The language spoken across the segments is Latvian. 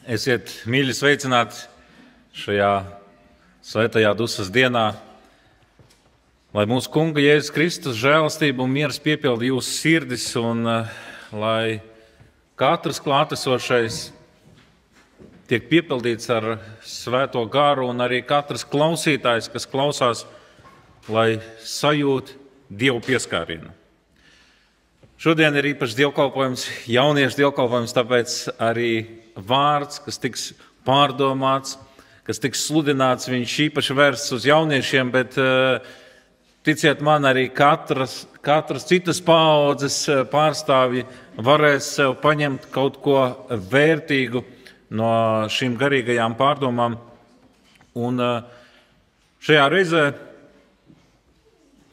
Esiet mīļi sveicināti šajā svētajā dusmas dienā, lai mūsu Kunga Jēzus Kristus žēlastība un miers piepilda jūsu sirdis un lai katrs klātesošais tiek piepildīts ar svēto garu un arī katrs klausītājs, kas klausās, lai sajūt Dievu pieskārienu. Šodien ir īpašs dievkalpojums, jauniešu dievkalpojums, tāpēc arī vārds, kas tiks pārdomāts, kas tiks sludināts, viņš īpaši vērsts uz jauniešiem, bet ticiet man, arī katras citas paaudzes pārstāvji varēs sev paņemt kaut ko vērtīgu no šīm garīgajām pārdomām. Un šajā reizē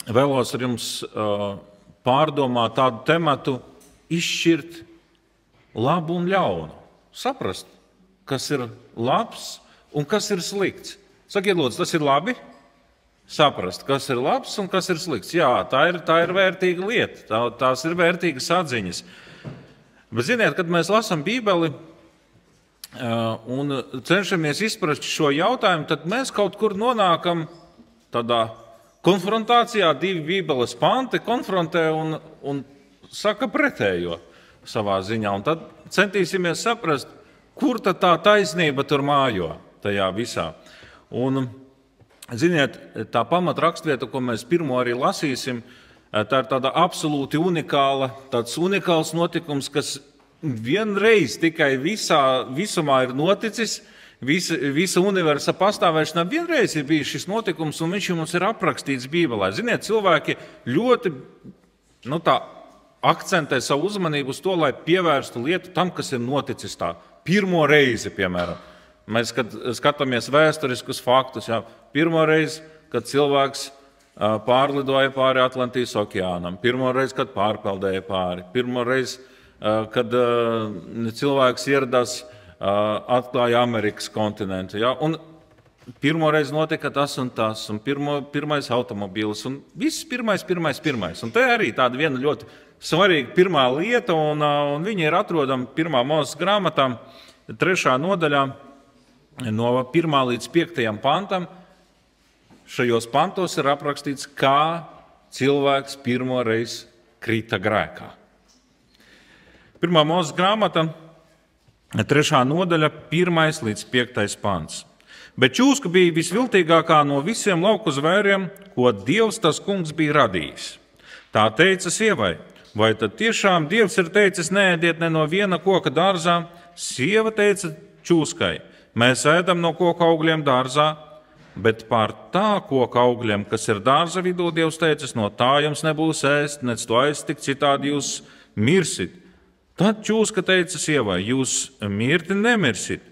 vēlos ar jums pārdomāt tādu tematu, izšķirt labu un ļaunu. Saprast, kas ir labs un kas ir slikts. Sakiet, lūdzu, tas ir labi? Saprast, kas ir labs un kas ir slikts. Jā, tā ir vērtīga lieta, tās ir vērtīgas atziņas. Bet ziniet, kad mēs lasām Bībeli un cenšamies izprast šo jautājumu, tad mēs kaut kur nonākam tādā konfrontācijā. Divi Bībeles panti konfrontē un saka pretējo savā ziņā. Un tad centīsimies saprast, kur tad tā taisnība tur mājo tajā visā. Un, ziniet, tā pamatrakstvieta, ko mēs pirmo arī lasīsim, tā ir tāda absolūti unikāla, tāds unikāls notikums, kas vienreiz tikai visumā ir noticis, visa universa pastāvēšanā vienreiz ir bijis šis notikums, un viņš mums ir aprakstīts Bībelē. Ziniet, cilvēki ļoti akcentē savu uzmanību uz to, lai pievērstu lietu tam, kas ir noticis tā pirmo reizi, piemēram. Mēs, kad skatāmies vēsturiskus faktus, pirmo reizi, kad cilvēks pārlidoja pāri Atlantijas okeānam, pirmo reizi, kad pārpeldēja pāri, pirmo reizi, kad cilvēks ieradās, atklāja Amerikas kontinentu. Un pirmo reizi notika tas un tas, un pirmais automobīlis, un viss pirmais. Un te arī tāda viena ļoti svarīga pirmā lieta, un viņa ir atrodama 1. Mūzes grāmatā, 3. nodaļā, no 1. līdz 5. pantam. Šajos pantos ir aprakstīts, kā cilvēks pirmo reizi krita grēkā. 1. Mūzes grāmata, 3. nodaļa, 1. līdz 5. pants. Bet čūska bija visviltīgākā no visiem lauku zvēriem, ko Dievs tas kungs bija radījis. Tā teica sievai: vai tad tiešām Dievs ir teicis, neēdiet ne no viena koka dārzā? Sieva teica čūskai: mēs ēdam no koka augļiem dārzā, bet pār tā koka augļiem, kas ir dārza vidū, Dievs teicis, no tā jums nebūs ēst, nec to aiztikt, citādi jūs mirsit. Tad čūska teica sievai: jūs mirti nemirsit.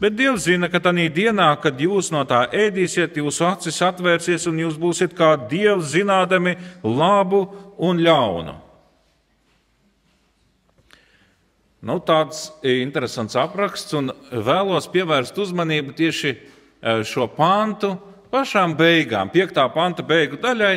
Bet Dievs zina, ka tanī dienā, kad jūs no tā ēdīsiet, jūsu acis atvērsies un jūs būsiet kā Dievs, zinādami labu un ļaunu. Tāds interesants apraksts, un vēlos pievērst uzmanību tieši šo pantu pašām beigām, 5. panta beigu daļai,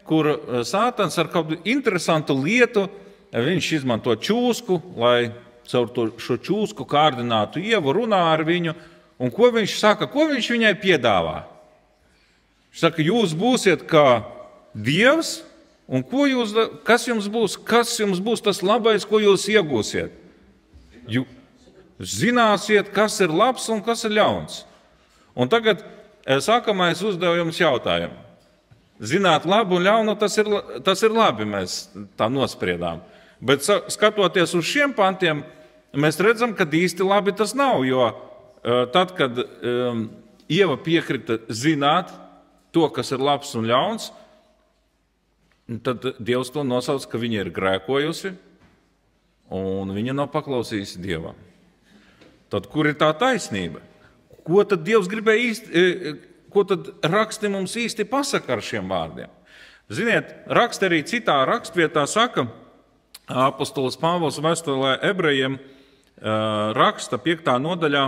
kur Sātans ar kādu interesantu lietu, viņš izmanto čūsku, lai caur šo čūsku kārdinātu Ievu, runā ar viņu, un ko viņš saka, ko viņš viņai piedāvā? Viņš saka, jūs būsiet kā Dievs, un kas jums būs tas labais, ko jūs iegūsiet? Jūs zināsiet, kas ir labs un kas ir ļauns. Un tagad sākamais uzdevums jautājumu. Zināt labu un ļaunu, tas ir labi, mēs tā nospriedām. Bet skatoties uz šiem pantiem, mēs redzam, ka īsti labi tas nav, jo tad, kad Ieva piekrita zināt to, kas ir labs un ļauns, tad Dievs to nosauc, ka viņa ir grēkojusi, un viņa nav paklausījusi Dievam. Tad kur ir tā taisnība? Ko tad Dievs gribēja ko tad raksti mums īsti pasaka ar šiem vārdiem? Ziniet, raksti arī citā rakstvietā saka, apostolis Pāvils vēstulē ebrejiem raksta 5. nodaļā,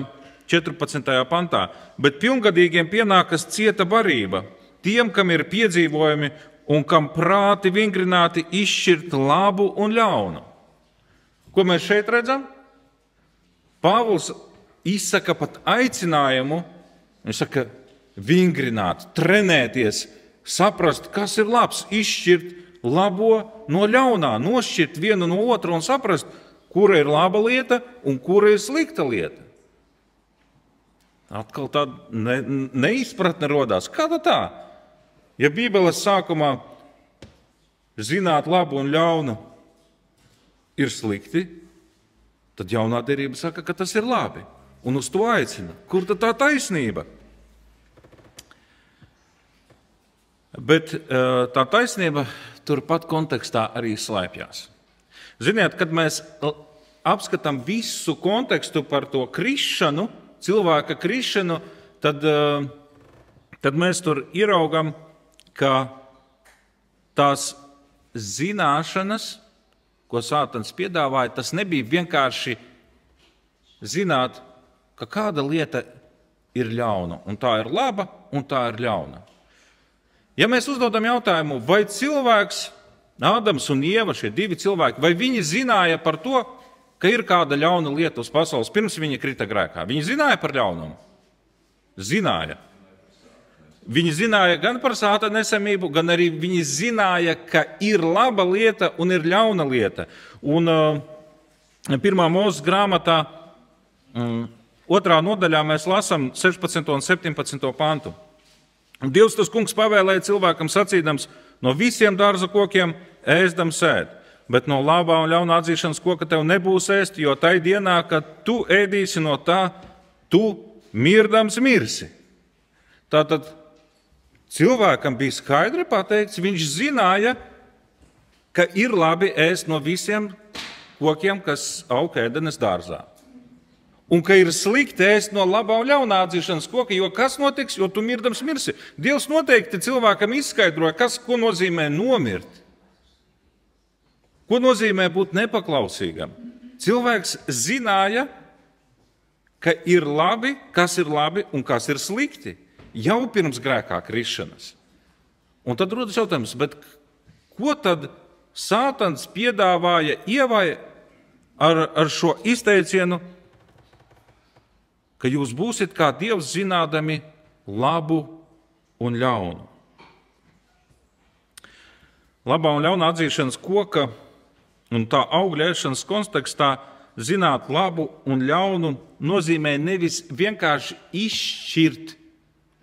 14. pantā. Bet pilngadīgiem pienākas cieta barība, tiem, kam ir piedzīvojumi un kam prāti vingrināti izšķirt labu un ļaunu. Ko mēs šeit redzam? Pāvils izsaka pat aicinājumu, viņš saka, vingrināt, trenēties, saprast, kas ir labs, izšķirt labo no ļaunā, nošķirt vienu no otru un saprast, kura ir laba lieta un kura ir slikta lieta. Atkal tāda neizpratne rodās. Kāda tā? Ja Bībeles sākumā zināt labu un ļaunu ir slikti, tad jaunā derība saka, ka tas ir labi. Un uz to aicina. Kur tad tā taisnība? Bet tā taisnība turpat kontekstā arī slēpjas. Ziniet, kad mēs apskatām visu kontekstu par to krišanu, cilvēka krišanu, tad mēs tur ieraugam, ka tās zināšanas, ko Sātans piedāvāja, tas nebija vienkārši zināt, ka kāda lieta ir ļauna, un tā ir laba, un tā ir ļauna. Ja mēs uzdodam jautājumu, vai cilvēks, Ādams un Ieva, šie divi cilvēki, vai viņi zināja par to, ka ir kāda ļauna lieta uz pasaules, pirms viņi krita grēkā? Viņi zināja par ļaunumu? Zināja. Viņi zināja gan par Sātana esamību, gan arī viņi zināja, ka ir laba lieta un ir ļauna lieta. Un 1. Mūzes grāmatā 2. nodaļā mēs lasām 16. un 17. pantu. Dievs tas kungs pavēlēja cilvēkam sacīdams, no visiem dārza kokiem ēsdam sēd, bet no labā un ļauna atzīšanas koka tev nebūs ēst, jo tai dienā, kad tu ēdīsi no tā, tu mirdams mirsi. Tātad cilvēkam bija skaidri pateikts, viņš zināja, ka ir labi ēst no visiem kokiem, kas aug ēdenes dārzā. Un ka ir slikti ēst no labā un ļaunā atzīšanas koka, jo kas notiks, jo tu mirdams mirsi. Dievs noteikti cilvēkam izskaidroja, ko nozīmē nomirt. Ko nozīmē būt nepaklausīgam. Cilvēks zināja, ka ir labi un kas ir slikti, jau pirms grēkā krišanas. Un tad rodas jautājums, bet ko tad Sātans piedāvāja Ievai ar šo izteicienu, ka jūs būsiet kā Dievs zinādami labu un ļaunu. Labā un ļauna atzīšanas koka un tā augļa ēšanas kontekstā zināt labu un ļaunu nozīmē nevis vienkārši izšķirt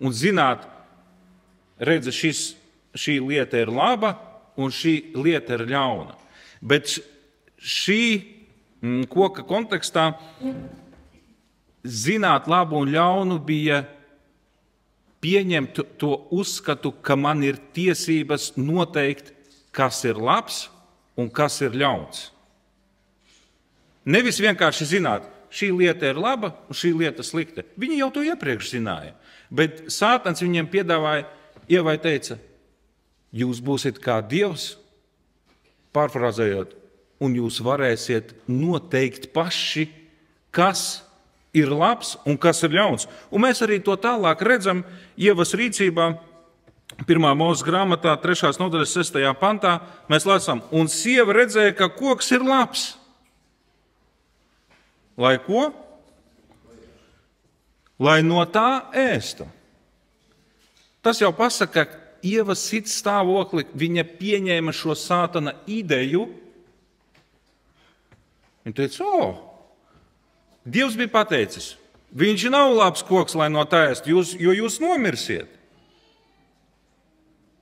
un zināt, redzi, šī lieta ir laba un šī lieta ir ļauna. Bet šī koka kontekstā zināt labu un ļaunu bija pieņemt to uzskatu, ka man ir tiesības noteikt, kas ir labs un kas ir ļauns. Nevis vienkārši zināt, šī lieta ir laba un šī lieta slikta. Viņi jau to iepriekš zināja. Bet Sātans viņiem piedāvāja, Ievai teica, jūs būsiet kā Dievs, pārfrāzējot, un jūs varēsiet noteikt paši, kas ir labs un kas ir ļauns. Un mēs arī to tālāk redzam Ievas rīcībā, 1. Mūzes grāmatā, 3. nodaļas 6. pantā, mēs lasām, un sieva redzēja, ka koks ir labs. Lai ko? Lai no tā ēstu. Tas jau pasaka, ka Ieva sits stāvokli, viņa pieņēma šo Sātana ideju. Viņa teica, Dievs bija pateicis, viņš nav labs koks, lai no tā ēst, jo jūs nomirsiet.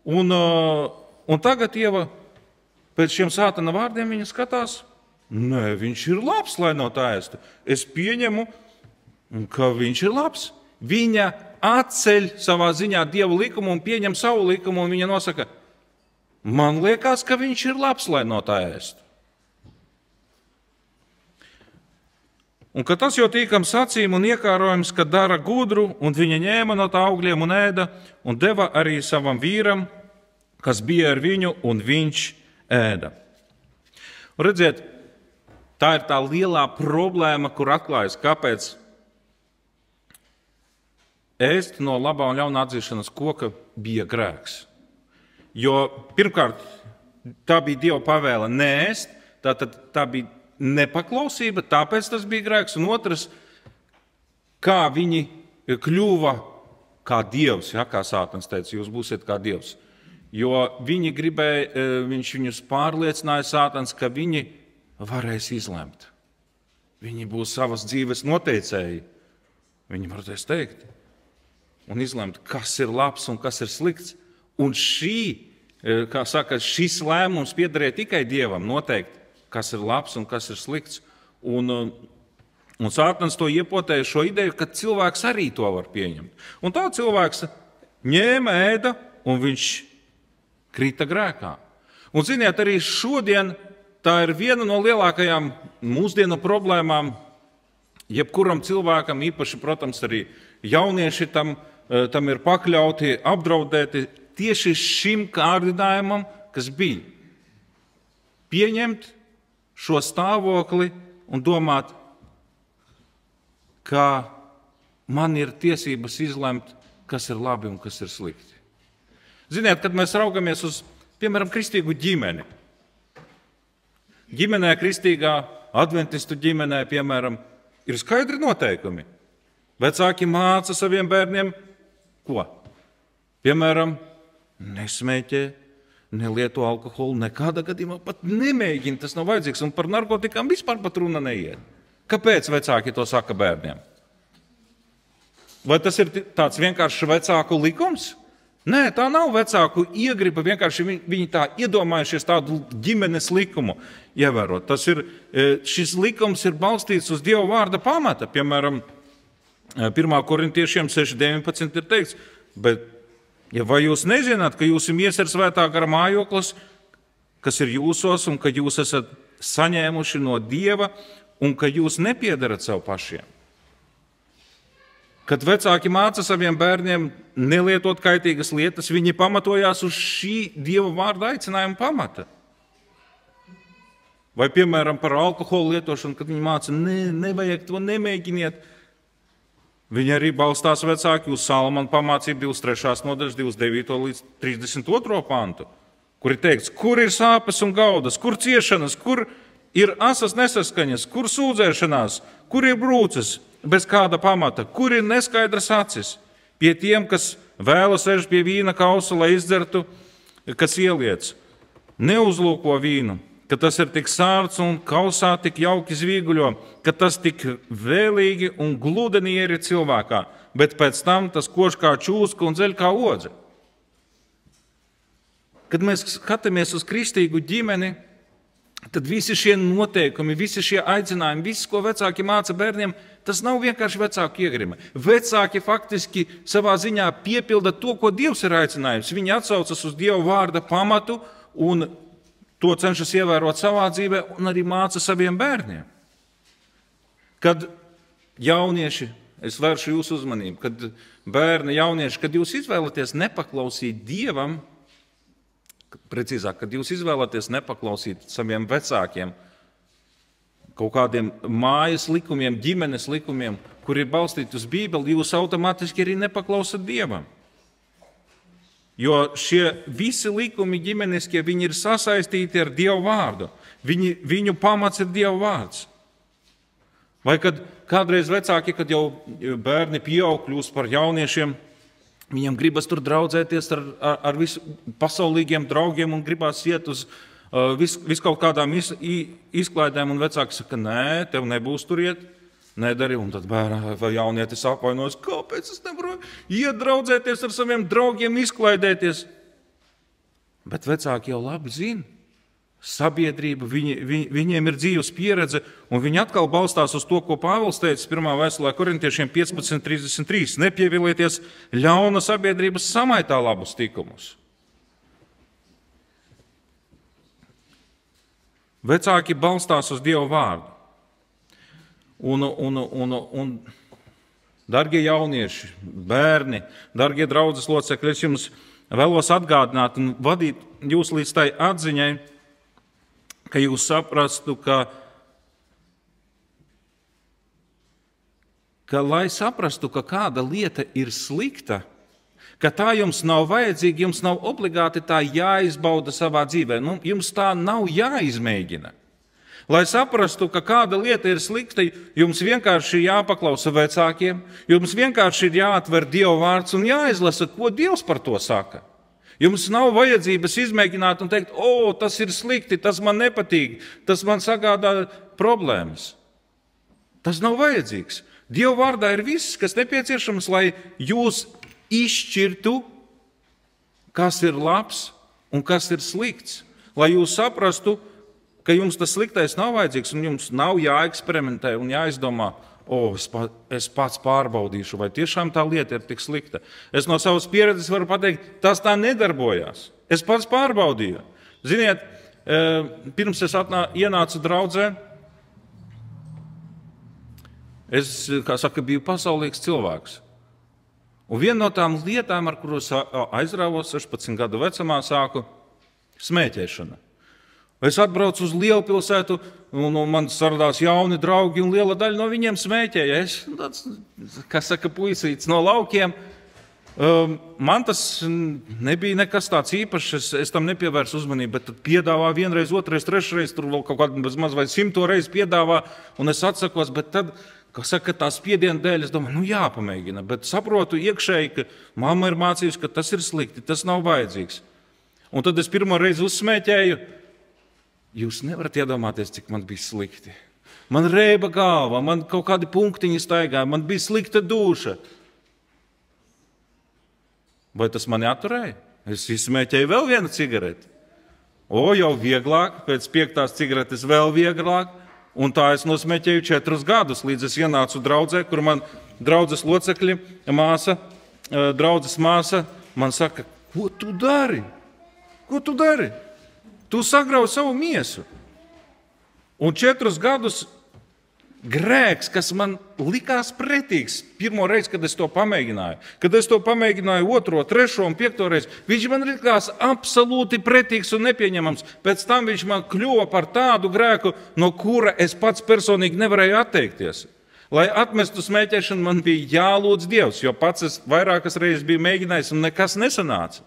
Un tagad Ieva pēc šiem Sātana vārdiem viņa skatās, nē, viņš ir labs, lai no tā ēstu. Es pieņemu, ka viņš ir labs. Viņa atceļ savā ziņā Dieva likumu un pieņem savu likumu, un viņa nosaka, man liekas, ka viņš ir labs, lai no tā ēstu. Un ka tas jau tīkams acīm un iekārojums, ka dara gudru, un viņa ņēma no tā augļiem un ēda, un deva arī savam vīram, kas bija ar viņu, un viņš ēda. Un redziet, tā ir tā lielā problēma, kur atklājas, kāpēc ēst no labā un ļauna atzīšanas koka bija grēks. Jo pirmkārt, tā bija Dieva pavēle neēst, tātad tā bija nepaklausība, tāpēc tas bija grēks. Un otrs, kā viņi kļuva kā dievs, ja, kā Sātans teica, jūs būsiet kā dievs. Jo viņi gribēja, viņš viņus pārliecināja, Sātans, ka viņi varēs izlemt. Viņi būs savas dzīves noteicēji. Viņi varēs teikt un izlemt, kas ir labs un kas ir slikts. Un šis lēmums piederēja tikai Dievam noteikt, kas ir labs un kas ir slikts. Un Sātans to iepotēja šo ideju, ka cilvēks arī to var pieņemt. Un tā cilvēks ņēma, ēda, un viņš krita grēkā. Un ziniet, arī šodien tā ir viena no lielākajām mūsdienu problēmām, jebkuram cilvēkam, īpaši, protams, arī jaunieši tam ir pakļauti, apdraudēti tieši šim kārdinājumam, kas bija. Pieņemt šo stāvokli un domāt, ka man ir tiesības izlemt, kas ir labi un kas ir slikti. Ziniet, kad mēs raugamies uz, piemēram, kristīgu ģimeni. Ģimenē, kristīgā adventistu ģimenē, piemēram, ir skaidri noteikumi. Vecāki māca saviem bērniem, ko? Piemēram, nesmēķē, nelieto alkoholu, nekādā gadījumā pat nemēģina, tas nav vajadzīgs, un par narkotikām vispār pat runa neiet. Kāpēc vecāki to saka bērniem? Vai tas ir tāds vienkārši vecāku likums? Nē, tā nav vecāku iegriba, vienkārši viņi tā iedomājušies tādu ģimenes likumu ievērot. Šis likums ir balstīts uz Dieva vārda pamata. Piemēram, 1. Korintiešiem 6.19 ir teikts, bet vai jūs nezināt, ka jūsu miesa ir svētā gara mājoklis, kas ir jūsos un ka jūs esat saņēmuši no Dieva un ka jūs nepiedarat sev pašiem? Kad vecāki māca saviem bērniem nelietot kaitīgas lietas, viņi pamatojās uz šī Dieva vārda aicinājuma pamata. Vai, piemēram, par alkoholu lietošanu, kad viņi māca, nevajag to, nemēģiniet. Viņi arī balstās vecāki uz Salamana pamācību 23. nodaļas 29. līdz 32. pantu, kur ir teikts, kur ir sāpes un gaudas, kur ciešanas, kur ir asas nesaskaņas, kur sūdzēšanās, kur ir brūces, bez kāda pamata, kur ir neskaidras acis, pie tiem, kas vēlas sēž pie vīna kausa, lai izdzertu, kas ieliec. Neuzlūko vīnu, ka tas ir tik sārds un kausā tik jauki zvīguļo, ka tas tik vēlīgi un gludeni ieri cilvēkā, bet pēc tam tas kož kā čūska un dzeļ kā odze. Kad mēs skatāmies uz kristīgu ģimeni, tad visi šie noteikumi, visi šie aicinājumi, viss, ko vecāki māca bērniem, tas nav vienkārši vecāku iegrima. Vecāki faktiski savā ziņā piepilda to, ko Dievs ir aicinājums. Viņi atsaucas uz Dieva vārda pamatu un to cenšas ievērot savā dzīvē un arī māca saviem bērniem. Kad jaunieši, es vēršu jūsu uzmanību, kad bērni, jaunieši, kad jūs izvēlaties nepaklausīt Dievam, precīzāk, kad jūs izvēlaties nepaklausīt saviem vecākiem, kaut kādiem mājas likumiem, ģimenes likumiem, kur ir balstīti uz Bībeli, jūs automātiski arī nepaklausat Dievam. Jo šie visi likumi ģimeniskie, viņi ir sasaistīti ar Dieva vārdu. Viņu pamats ir Dieva vārds. Vai kad kādreiz vecāki, kad jau bērni pieaug, kļūst par jauniešiem, viņam gribas tur draudzēties ar visu pasaulīgiem draugiem un gribas iet uz visu kaut kādām izklaidēm, un vecāki saka, nē, tev nebūs tur iet, nedari, un tad bērni vai jaunietis apvainojas, kāpēc es nevaru iet draudzēties ar saviem draugiem, izklaidēties? Bet vecāki jau labi zina sabiedrību, viņiem ir dzīves pieredze, un viņi atkal balstās uz to, ko Pāvils teica 1. vēstulē Korintiešiem 15.33. Nepievilieties ļauna sabiedrības samaitā labus tikumus. Vecāki balstās uz Dieva vārdu. Un dargie jaunieši, bērni, dargie draudzes locekļi, es jums vēlos atgādināt un vadīt jūs līdz tai atziņai, ka jūs saprastu, ka lai saprastu, ka kāda lieta ir slikta, ka tā jums nav vajadzīga, jums nav obligāti tā jāizbauda savā dzīvē. Jums tā nav jāizmēģina. Lai saprastu, ka kāda lieta ir slikta, jums vienkārši ir jāpaklausa vecākiem, jums vienkārši ir jāatver Dieva vārds un jāizlasa, ko Dievs par to saka. Jums nav vajadzības izmēģināt un teikt, tas ir slikti, tas man nepatīk, tas man sagādā problēmas. Tas nav vajadzīgs. Dieva vārdā ir viss, kas nepieciešams, lai jūs izšķirtu, kas ir labs un kas ir slikts. Lai jūs saprastu, ka jums tas sliktais nav vajadzīgs un jums nav jāeksperimentē un jāizdomā, es pats pārbaudīšu, vai tiešām tā lieta ir tik slikta. Es no savas pieredzes varu pateikt, tas tā nedarbojās. Es pats pārbaudīju. Ziniet, pirms es ienācu draudzē, es, biju pasaulīgs cilvēks. Un viena no tām lietām, ar kuru aizrāvos 16 gadu vecumā, sāku smēķēšana. Es atbraucu uz lielu pilsētu, un man saradās jauni draugi, un liela daļa no viņiem smēķēja. Es, puisīts no laukiem. Man tas nebija nekas tāds īpašs, es tam nepievērsu uzmanību, bet tad piedāvā vienreiz, otrais, trešreiz, tur vēl kaut kādu bezmaz vai 100 reizi piedāvā, un es atsakos, bet tad, tā spiediena dēļ, es domāju, jāpamēģina, bet saprotu iekšēji, ka mamma ir mācījusi, ka tas ir slikti, tas nav vajadzīgs. Un tad es pirmo reizi uzsmēķēju. Jūs nevarat iedomāties, cik man bija slikti. Man rēba galva, man kaut kādi punktiņi staigāja, man bija slikta duša. Vai tas mani atturēja? Es izsmēķēju vēl vienu cigareti. Jau vieglāk, pēc 5. cigaretes vēl vieglāk, un tā es nosmēķēju 4 gadus, līdz es ienācu draudzē, kur man draudzes locekļi, draudzes māsa, man saka, ko tu dari? Ko tu dari? Tu sagrauj savu miesu. Un 4 gadus grēks, kas man likās pretīgs, pirmo reizi, kad es to pamēģināju. Kad es to pamēģināju 2., 3. un 5. reizi, viņš man likās absolūti pretīgs un nepieņemams. Pēc tam viņš man kļuva par tādu grēku, no kura es pats personīgi nevarēju atteikties. Lai atmestu smēķēšanu, man bija jālūdz Dievs, jo pats es vairākas reizes biju mēģinājis un nekas nesanāca.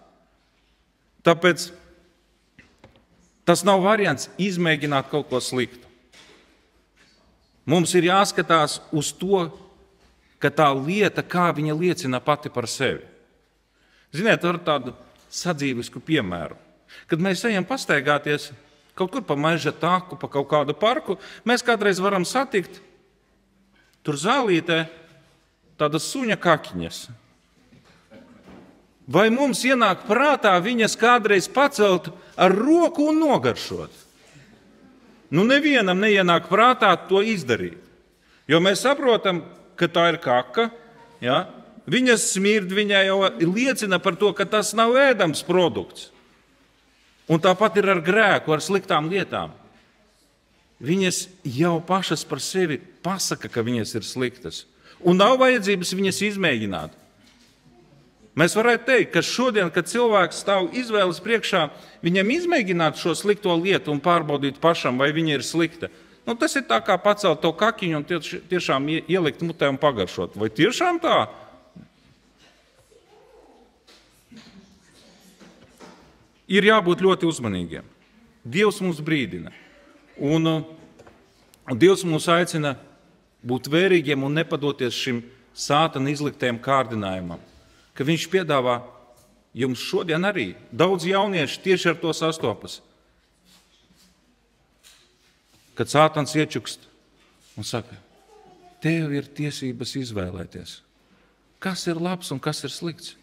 Tāpēc tas nav variants izmēģināt kaut ko sliktu. Mums ir jāskatās uz to, ka tā lieta, kā viņa liecina pati par sevi. Ziniet, ar tādu sadzīvisku piemēru. Kad mēs ejam pastaigāties kaut kur pa meža taku, pa kaut kādu parku, mēs kādreiz varam satikt tur zālītē tādas suņa kakiņas. Vai mums ienāk prātā viņas kādreiz pacelt ar roku un nogaršot? Nevienam neienāk prātā to izdarīt. Jo mēs saprotam, ka tā ir kaka, ja? Viņas smird, viņai jau liecina par to, ka tas nav ēdams produkts. Un tāpat ir ar grēku, ar sliktām lietām. Viņas jau pašas par sevi pasaka, ka viņas ir sliktas. Un nav vajadzības viņas izmēģināt. Mēs varētu teikt, ka šodien, kad cilvēks stāv izvēles priekšā, viņam izmēģināt šo slikto lietu un pārbaudīt pašam, vai viņa ir slikta. Tas ir tā kā pacelt to kakiņu un tiešām ielikt mutē un pagaršot. Vai tiešām tā? Ir jābūt ļoti uzmanīgiem. Dievs mūs brīdina. Un Dievs mūs aicina būt vērīgiem un nepadoties šim sātana izliktējiem kārdinājumam. Ka viņš piedāvā jums šodien arī. Daudz jaunieši tieši ar to sastopas. Kad sātans iečukst un saka, tev ir tiesības izvēlēties, kas ir labs un kas ir slikts.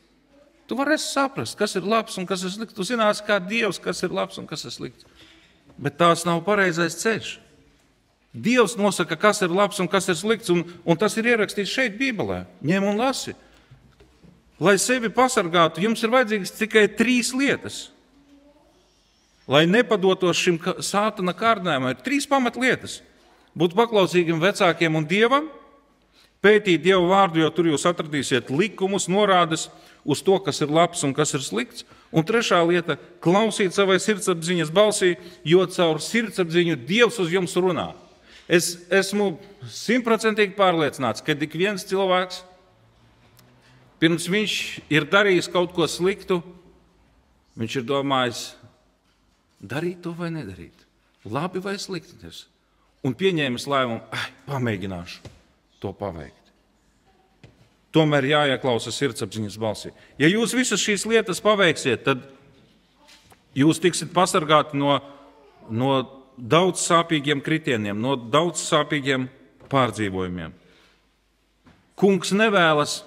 Tu varēsi saprast, kas ir labs un kas ir slikts. Tu zināsi kā Dievs, kas ir labs un kas ir slikts. Bet tās nav pareizais ceļš. Dievs nosaka, kas ir labs un kas ir slikts, un tas ir ierakstīts šeit Bībelē. Ņem un lasi. Lai sevi pasargātu, jums ir vajadzīgas tikai 3 lietas. Lai nepadotos šim sātana kārdinājumam, ir 3 pamatlietas. Būt paklausīgiem vecākiem un Dievam, pētīt Dieva vārdu, jo tur jūs atradīsiet likumus, norādes uz to, kas ir labs un kas ir slikts. Un 3. lieta – klausīt savai sirdsapziņas balsī, jo caur sirdsapziņu Dievs uz jums runā. Es esmu 100% pārliecināts, ka ik viens cilvēks, pirms viņš ir darījis kaut ko sliktu, viņš ir domājis, darīt to vai nedarīt, labi vai slikti. un pieņēmis lēmumu, pamēģināšu to paveikt. Tomēr jāieklausa sirdsapziņas balsī. Ja jūs visas šīs lietas paveiksiet, tad jūs tiksiet pasargāti no daudz sāpīgiem kritieniem, no daudz sāpīgiem pārdzīvojumiem. Kungs nevēlas,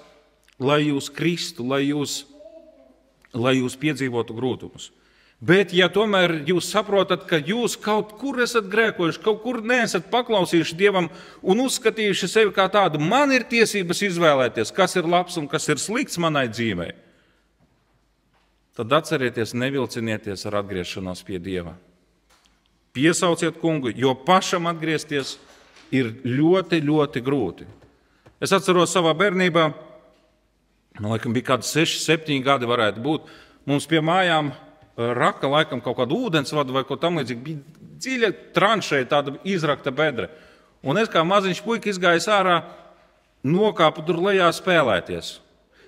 lai jūs kristu, lai jūs piedzīvotu grūtumus. Bet, ja tomēr jūs saprotat, ka jūs kaut kur esat grēkojuši, kaut kur neesat paklausījuši Dievam un uzskatījuši sevi kā tādu, man ir tiesības izvēlēties, kas ir labs un kas ir slikts manai dzīvei, tad atcerieties, nevilcinieties ar atgriešanos pie Dieva. Piesauciet kungu, jo pašam atgriezties ir ļoti, ļoti grūti. Es atceros savā bērnībā, man laikam bija kādi 6, 7 gadi varētu būt, mums pie mājām raka laikam kaut kādu ūdensvadu vai ko tam līdzīgi, bija dziļa tranšēja, tāda izrakta bedre. Un es kā maziņš puika izgājis ārā, nokāpu tur lejā spēlēties.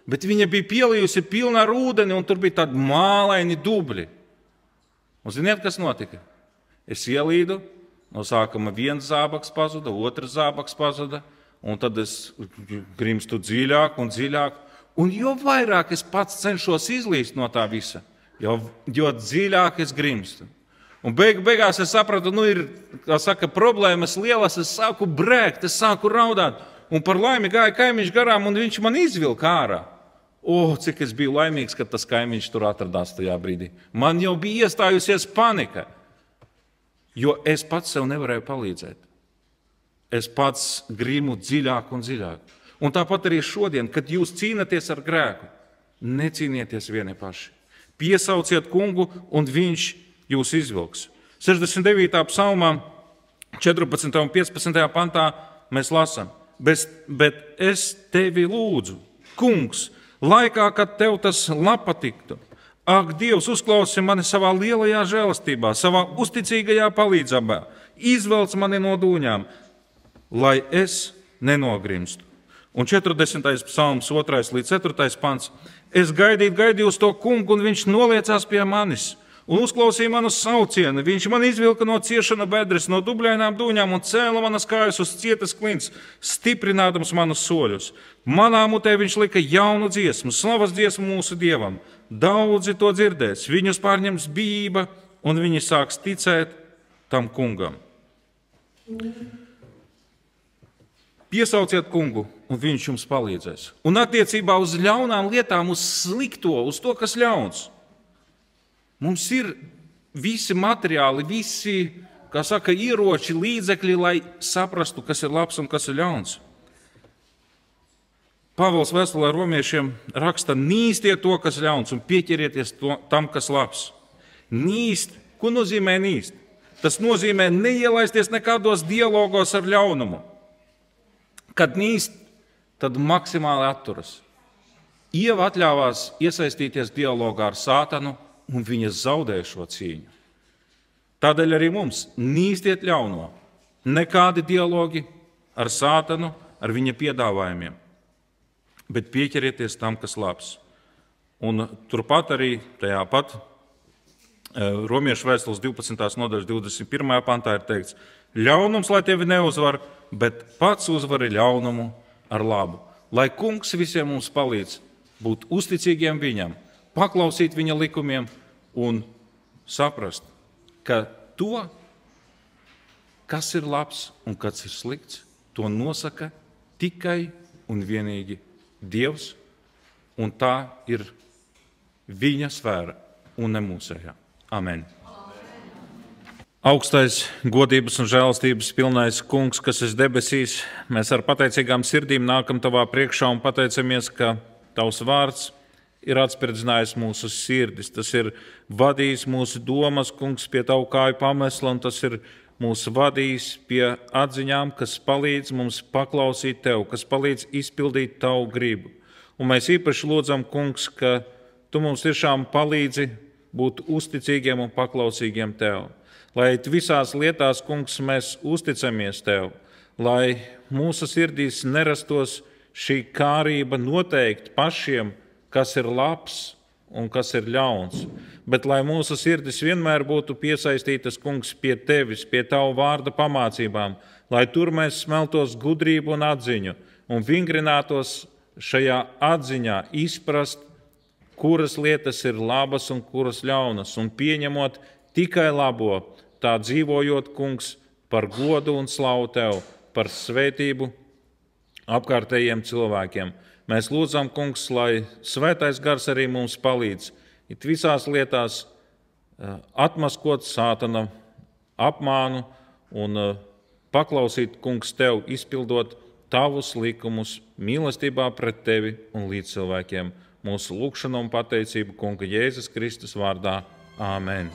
Bet viņa bija pielījusi pilna ar ūdeni un tur bija tādi mālaini dubļi. Un ziniet, kas notika? Es ielīdu, no sākuma viens zābaks pazuda, otrs zābaks pazuda, un tad es grimstu dziļāk un dziļāk. Un jo vairāk es pats cenšos izlīst no tā visa, jo dziļāk es grimstu. Un beigās es sapratu, ir, kā saka, problēmas lielas, es sāku brēkt, es sāku raudāt. Un par laimi gāja kaimiņš garām, un viņš man izvilka ārā. Cik es biju laimīgs, kad tas kaimiņš tur atradās tajā brīdī. Man jau bija iestājusies panika, jo es pats sev nevarēju palīdzēt. Es pats grimu dziļāk un dziļāk. Un tāpat arī šodien, kad jūs cīnaties ar grēku, necīnieties vieni paši. Piesauciet kungu, un viņš jūs izvilks. 69. psalmā, 14. un 15. pantā mēs lasām, bet es tevi lūdzu, kungs, laikā, kad tev tas patiktu. Ak, Dievs, uzklausi mani savā lielajā žēlastībā, savā uzticīgajā palīdzībā, izvelc mani no dūņām, lai es nenogrimstu. Un 40. psalms, 2. līdz 4. pants. Es gaidīju uz to kungu, un viņš noliecās pie manis un uzklausīja manu saucienu. Viņš man izvilka no ciešana bedres, no dubļainām dūņām un cēla manas kājas uz cietas klints, stiprinādams manus soļus. Manā mutē viņš lika jaunu dziesmu, slavas dziesmu mūsu Dievam. Daudzi to dzirdēs, viņus pārņems bijība, un viņi sāks ticēt tam kungam. Piesauciet kungu, un viņš jums palīdzēs. Un attiecībā uz ļaunām lietām, uz slikto, uz to, kas ļauns. Mums ir visi materiāli, visi, kā saka, ieroči, līdzekļi, lai saprastu, kas ir labs un kas ir ļauns. Pāvils vēstulē romiešiem raksta, nīstiet to, kas ļauns, un pieķerieties tam, kas labs. Nīst, ko nozīmē nīst? Tas nozīmē neielaisties nekādos dialogos ar ļaunumu. Kad nīst, tad maksimāli atturas. Ieva atļāvās iesaistīties dialogā ar Sātanu, un viņa zaudēja šo cīņu. Tādēļ arī mums nīstiet ļauno. Nekādi dialogi ar Sātanu, ar viņa piedāvājumiem, bet pieķerieties tam, kas labs. Un turpat arī tajā pat Romiešu vēstules 12. nodaļas 21. pantā ir teikts, ļaunums, lai tevi neuzvar, bet pats uzvari ļaunumu ar labu. Lai kungs visiem mums palīdz būt uzticīgiem viņam, paklausīt viņa likumiem un saprast, ka to, kas ir labs un kas ir slikts, to nosaka tikai un vienīgi Dievs, un tā ir viņa sfēra un ne mūsējā. Amen. Augstais, godības un žēlastības pilnais kungs, kas esi debesīs, mēs ar pateicīgām sirdīm nākam tavā priekšā un pateicamies, ka tavs vārds ir atspirdzinājis mūsu sirdis. Tas ir vadījis mūsu domas, kungs, pie tavu kāju pamesla, un tas ir mūs vadījis pie atziņām, kas palīdz mums paklausīt tev, kas palīdz izpildīt tavu gribu. Un mēs īpaši lūdzam, kungs, ka tu mums tiešām palīdzi būt uzticīgiem un paklausīgiem tev. Lai visās lietās, kungs, mēs uzticamies tev, lai mūsu sirdīs nerastos šī kārība noteikt pašiem, kas ir labs un kas ir ļauns, bet lai mūsu sirdis vienmēr būtu piesaistītas, kungs, pie tevis, pie tavu vārda pamācībām, lai tur mēs smeltos gudrību un atziņu un vingrinātos šajā atziņā izprast, kuras lietas ir labas un kuras ļaunas, un pieņemot tikai labo, tā dzīvojot, kungs, par godu un slavu tev, par svētību apkārtējiem cilvēkiem. Mēs lūdzam, kungs, lai svētais gars arī mums palīdz it visās lietās atmaskot sātana apmānu un paklausīt, kungs, tev, izpildot tavus likumus mīlestībā pret tevi un līdz cilvēkiem. Mūsu lūgšanu un pateicību Kunga Jēzus Kristus vārdā. Āmen!